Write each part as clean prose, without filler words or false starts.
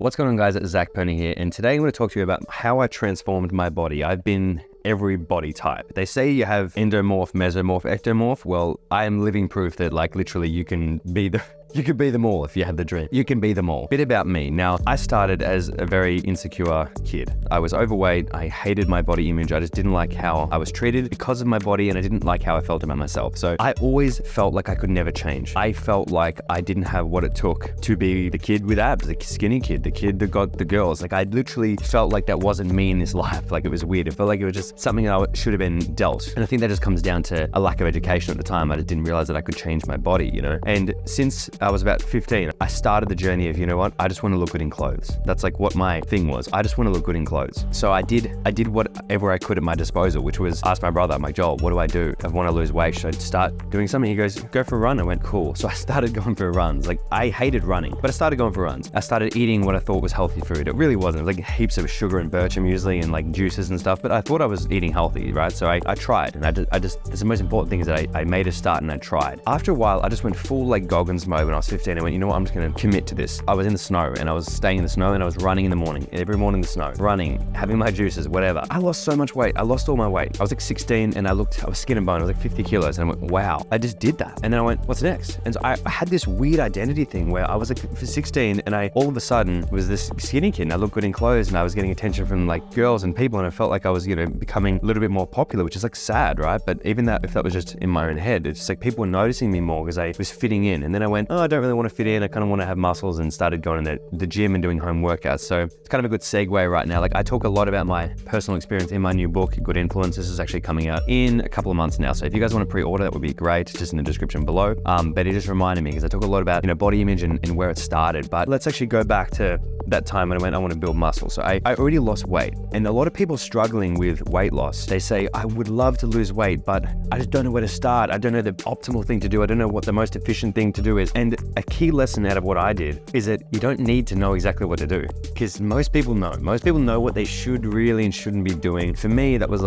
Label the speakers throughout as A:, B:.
A: What's going on, guys? It's Zach Perna here, and today I'm going to talk to you about how I transformed my body. I've been every body type. They say you have endomorph, mesomorph, ectomorph. Well, I am living proof that literally you can be them all if you have the dream. You can be them all. Bit about me. Now, I started as a very insecure kid. I was overweight. I hated my body image. I just didn't like how I was treated because of my body, and I didn't like how I felt about myself. So I always felt like I could never change. I felt like I didn't have what it took to be the kid with abs, the skinny kid, the kid that got the girls. I literally felt like that wasn't me in this life. It was weird. It felt like it was just something I should have been dealt. And I think that just comes down to a lack of education at the time. I just didn't realize that I could change my body, And since I was about 15, I started the journey of, I just want to look good in clothes. That's what my thing was. I just want to look good in clothes. So I did whatever I could at my disposal, which was ask my brother, I'm like, Joel, what do I do? I want to lose weight. Should I start doing something? He goes, go for a run. I went, cool. So I started going for runs. I hated running, but I started going for runs. I started eating what I thought was healthy food. It really wasn't. It was heaps of sugar and bircher muesli and juices and stuff, but I thought I was eating healthy, right? So I tried, and that's the most important thing is that I made a start and I tried. After a while, I just went full Goggins mode when I was 15. I went, you know what? I'm just going to commit to this. I was in the snow and I was staying in the snow and I was running in the morning, every morning in the snow, running, having my juices, whatever. I lost so much weight. I lost all my weight. I was 16 and I was skin and bone. I was 50 kilos and I went, wow, I just did that. And then I went, what's next? And so I had this weird identity thing where I was for 16 and I all of a sudden was this skinny kid and I looked good in clothes and I was getting attention from girls and people, and I felt like I was, becoming a little bit more popular, which is sad, right? But even if that was just in my own head, it's people were noticing me more because I was fitting in. And then I went, oh, I don't really want to fit in. I kind of want to have muscles, and started going to the gym and doing home workouts. So it's kind of a good segue right now. I talk a lot about my personal experience in my new book, Good Influence. This is actually coming out in a couple of months now. So if you guys want to pre-order, that would be great. It's just in the description below. But it just reminded me because I talk a lot about, body image and where it started. But let's actually go back to that time when I went, I want to build muscle. So I already lost weight, and a lot of people struggling with weight loss, they say, I would love to lose weight, but I just don't know where to start. I don't know the optimal thing to do. I don't know what the most efficient thing to do is. And a key lesson out of what I did is that you don't need to know exactly what to do, because most people know. Most people know what they should really and shouldn't be doing. For me, that was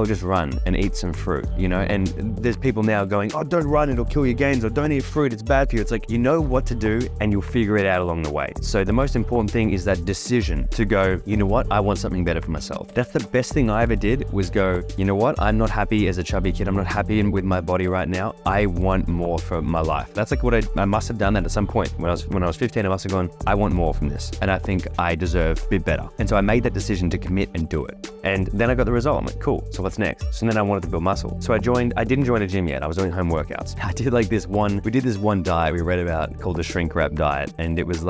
A: just run and eat some fruit, And there's people now going, oh, don't run, it'll kill your gains, or don't eat fruit, it's bad for you. It's you know what to do and you'll figure it out along the way. So the most important thing is that decision to go, you know what, I want something better for myself. That's the best thing I ever did, was go, you know what, I'm not happy as a chubby kid. I'm not happy with my body right now. I want more for my life. That's what I must have done that at some point. When I was 15, I must have gone, I want more from this. And I think I deserve a bit better. And so I made that decision to commit and do it. And then I got the result. I'm like, cool, so what's next? So then I wanted to build muscle. So I didn't join a gym yet. I was doing home workouts. I did we did this one diet we read about called the shrink wrap diet. And it was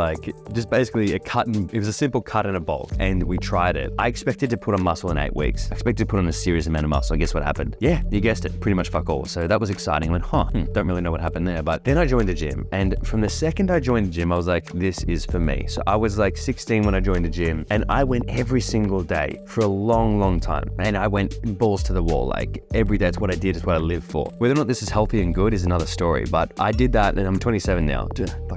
A: just basically it was a simple cut and a bulk. And we tried it. I expected to put on muscle in 8 weeks. I expected to put on a serious amount of muscle. And guess what happened? Yeah, you guessed it. Pretty much fuck all. So that was exciting. I went, don't really know what happened there. But then I joined the gym. And from the second I joined the gym, I was like, this is for me. So I was 16 when I joined the gym, and I went every single day for a long, long time. And I went balls to the wall, every day. It's what I did, it's what I lived for. Whether or not this is healthy and good is another story, but I did that, and I'm 27 now.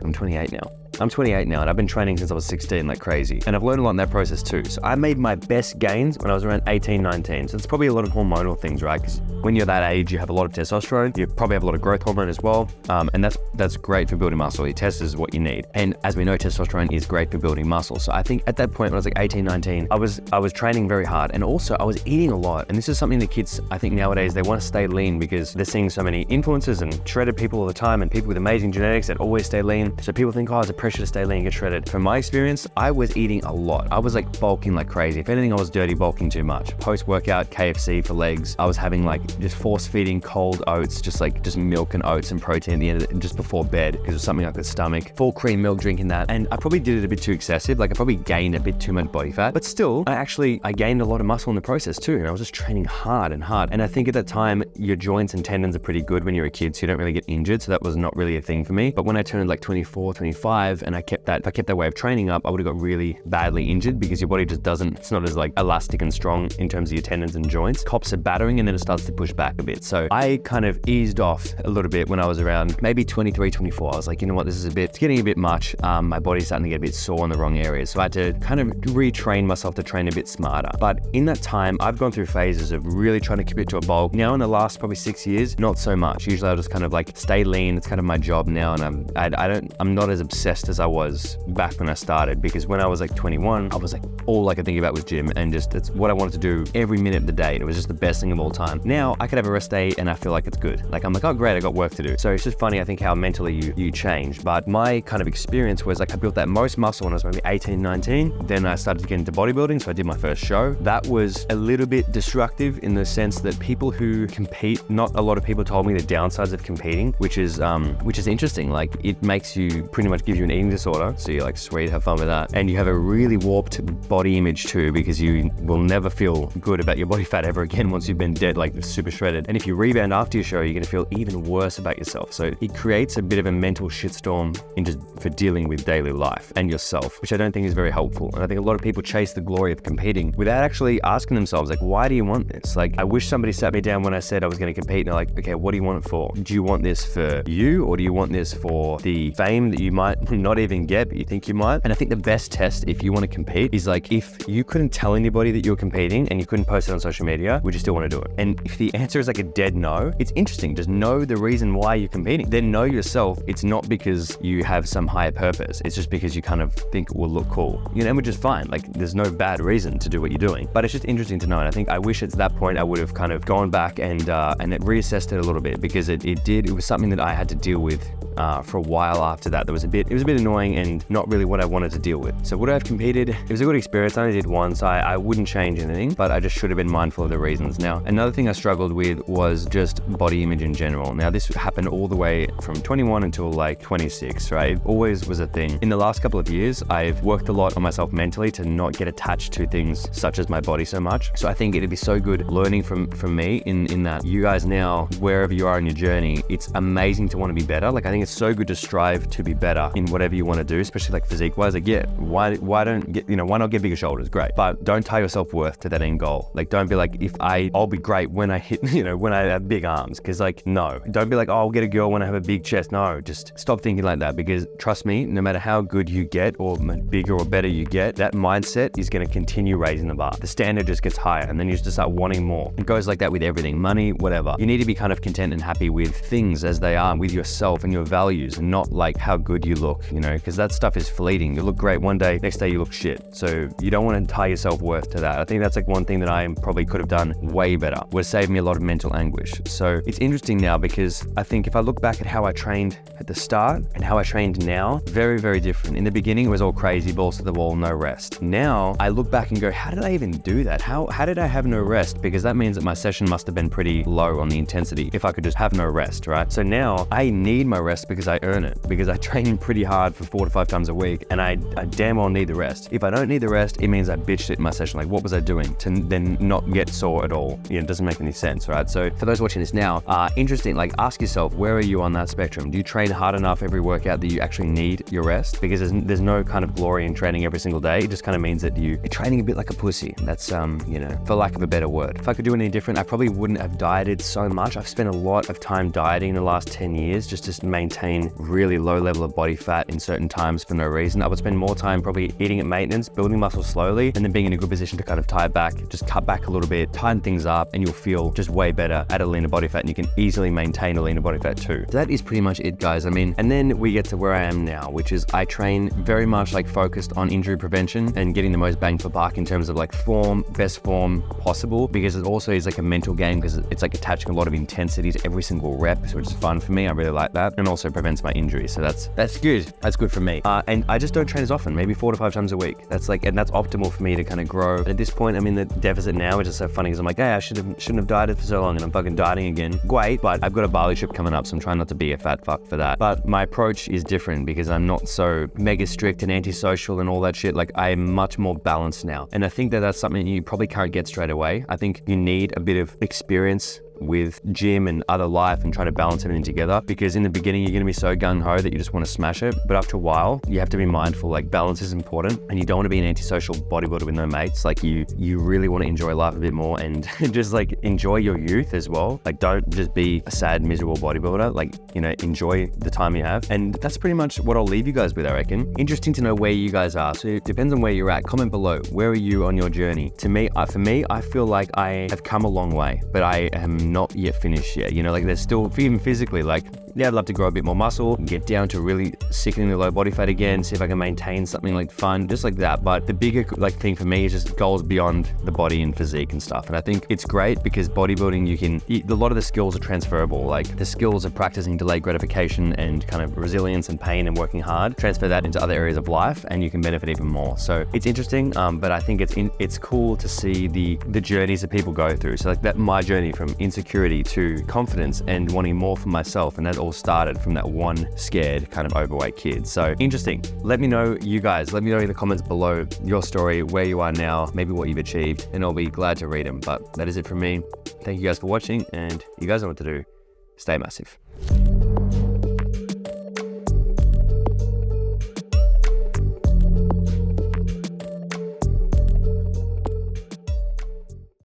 A: I'm 28 now. I'm 28 now, and I've been training since I was 16 like crazy. And I've learned a lot in that process too. So I made my best gains when I was around 18, 19. So it's probably a lot of hormonal things, right? Because when you're that age, you have a lot of testosterone. You probably have a lot of growth hormone as well. And that's great for building muscle. Your test is what you need. And as we know, testosterone is great for building muscle. So I think at that point when I was 18, 19, I was training very hard. And also I was eating a lot. And this is something that kids, I think nowadays, they want to stay lean because they're seeing so many influencers and shredded people all the time, and people with amazing genetics that always stay lean. So people think, oh, it's a pressure to stay lean and get shredded. From my experience, I was eating a lot. I was bulking like crazy. If anything, I was dirty bulking too much. Post-workout, KFC for legs. I was having just force feeding cold oats, just milk and oats and protein at the end of it, just before bed, because it was something I could stomach. Full cream milk, drinking that. And I probably did it a bit too excessive. I probably gained a bit too much body fat, but still, I gained a lot of muscle in the process too. And I was just training hard and hard. And I think at that time, your joints and tendons are pretty good when you're a kid, so you don't really get injured. So that was not really a thing for me. But when I turned 24, 25, and if I kept that way of training up, I would have got really badly injured, because your body just it's not as elastic and strong in terms of your tendons and joints. Cops are battering, and then it starts to push back a bit. So I kind of eased off a little bit when I was around maybe 23, 24. I was like, you know what, it's getting a bit much. My body's starting to get a bit sore in the wrong areas. So I had to kind of retrain myself to train a bit smarter. But in that time, I've gone through phases of really trying to keep it to a bulk. Now in the last probably 6 years, not so much. Usually I'll just kind of like stay lean. It's kind of my job now. And I'm not as obsessed as I was back when I started, because when I was like 21, I was like, all I could think about was gym, and just it's what I wanted to do every minute of the day. It was just the best thing of all time. Now I could have a rest day and I feel like it's good. Like I'm like, oh great, I got work to do. So it's just funny, I think, how mentally you change. But my kind of experience was like I built that most muscle when I was maybe 18, 19. Then I started to get into bodybuilding. So I did my first show. That was a little bit destructive in the sense that people who compete, not a lot of people told me the downsides of competing, which is interesting. Like it makes you pretty much, gives you an eating disorder. So you're like, sweet, have fun with that. And you have a really warped body image too, because you will never feel good about your body fat ever again once you've been dead, like super shredded. And if you rebound after your show, you're going to feel even worse about yourself. So it creates a bit of a mental shitstorm for dealing with daily life and yourself, which I don't think is very helpful. And I think a lot of people chase the glory of competing without actually asking themselves, like, why do you want this? Like, I wish somebody sat me down when I said I was going to compete and they're like, okay, what do you want it for? Do you want this for you, or do you want this for the fame that you might not even get, but you think you might? And I think the best test if you want to compete is like, if you couldn't tell anybody that you're competing and you couldn't post it on social media, would you still want to do it? And if the answer is like a dead no, it's interesting. Just know the reason why you're competing. Then know yourself. It's not because you have some higher purpose. It's just because you kind of think it will look cool, you know, which is fine. Like there's no bad reason to do what you're doing, but it's just interesting to know. And I think I wish at that point I would have kind of gone back and reassessed it a little bit, because it was something that I had to deal with for a while after that. It was a bit annoying and not really what I wanted to deal with. So would I have competed? It was a good experience. I only did once. I wouldn't change anything, but I just should have been mindful of the reasons. Now, another thing I struggled with was just body image in general. Now, this happened all the way from 21 until like 26, right? It always was a thing. In the last couple of years, I've worked a lot on myself mentally to not get attached to things such as my body so much. So I think it'd be so good learning from me in that you guys now, wherever you are in your journey, it's amazing to want to be better. Like I think it's so good to strive to be better in whatever you want to do, especially like physique wise. Like, yeah, why not get bigger shoulders? Great. But don't tie your self-worth to that end goal. Like don't be like, I'll be great when I hit, when I have big arms. Cause like, no, don't be like, oh, I'll get a girl when I have a big chest. No, just stop thinking like that, because trust me, no matter how good you get or bigger or better you get, that mindset is going to continue raising the bar. The standard just gets higher, and then you just start wanting more. It goes like that with everything, money, whatever. You need to be kind of content and happy with things as they are, with yourself and your values, and not like how good you look, because that stuff is fleeting. You look great one day, next day you look shit. So you don't want to tie your self-worth to that. I think that's like one thing that I probably could have done way better, would save me a lot of mental anguish. So it's interesting now, because I think if I look back at how I trained at the start and how I trained now, very, very different. In the beginning, it was all crazy, balls to the wall, no rest. Now I look back and go, how did I even do that? How did I have no rest? Because that means that my session must have been pretty low on the intensity if I could just have no rest, right? So now I need my rest because I earn it, because I train pretty hard for 4 to 5 times a week, and I damn well need the rest. If I don't need the rest, it means I bitched it in my session. Like, what was I doing to then not get sore at all? It doesn't make any sense, right? So for those watching this now, interesting, like ask yourself, where are you on that spectrum? Do you train hard enough every workout that you actually need your rest? Because there's no kind of glory in training every single day. It just kind of means that you're training a bit like a pussy. That's, for lack of a better word. If I could do anything different, I probably wouldn't have dieted so much. I've spent a lot of time dieting in the last 10 years just to maintain really low level of body fat in certain times for no reason. I would spend more time probably eating at maintenance, building muscle slowly, and then being in a good position to kind of tie it back, just cut back a little bit, tighten things up, and you'll feel just way better at a leaner body fat, and you can easily maintain a leaner body fat too. So that is pretty much it, guys. And then we get to where I am now, which is I train very much like focused on injury prevention and getting the most bang for buck in terms of like best form possible, because it also is like a mental game, because it's like attaching a lot of intensity to every single rep, which is fun for me. I really like that, and also prevents my injuries. So that's good. That's good for me. And I just don't train as often, maybe 4 to 5 times a week. That's optimal for me to kind of grow. At this point, I'm in the deficit now, which is so funny, because I'm like, hey, I shouldn't have dieted for so long, and I'm fucking dieting again. Great, but I've got a Bali trip coming up, so I'm trying not to be a fat fuck for that. But my approach is different, because I'm not so mega strict and antisocial and all that shit. Like, I'm much more balanced now. And I think that that's something you probably can't get straight away. I think you need a bit of experience with gym and other life and trying to balance everything together, because in the beginning you're going to be so gung-ho that you just want to smash it, but after a while you have to be mindful. Like, balance is important, and you don't want to be an antisocial bodybuilder with no mates. Like, you really want to enjoy life a bit more and just like enjoy your youth as well. Like, don't just be a sad, miserable bodybuilder. Like, you know, enjoy the time you have. And that's pretty much what I'll leave you guys with, I reckon. Interesting to know where you guys are. So it depends on where you're at. Comment below. Where are you on your journey? For me, I feel like I have come a long way, but I am not yet finished yet. You know, like, there's still, even physically, like, yeah, I'd love to grow a bit more muscle, get down to really sickeningly low body fat again, see if I can maintain something like fun, just like that. But the bigger like thing for me is just goals beyond the body and physique and stuff. And I think it's great because bodybuilding, a lot of the skills are transferable. Like, the skills of practicing delayed gratification and kind of resilience and pain and working hard, transfer that into other areas of life and you can benefit even more. So it's interesting, but I think it's cool to see the journeys that people go through. So like that, my journey from insecurity to confidence and wanting more for myself, and that all started from that one scared kind of overweight kid. So interesting. Let me know, you guys, let me know in the comments below your story, where you are now, maybe what you've achieved, and I'll be glad to read them. But that is it from me. Thank you guys for watching, and you guys know what to do. Stay massive.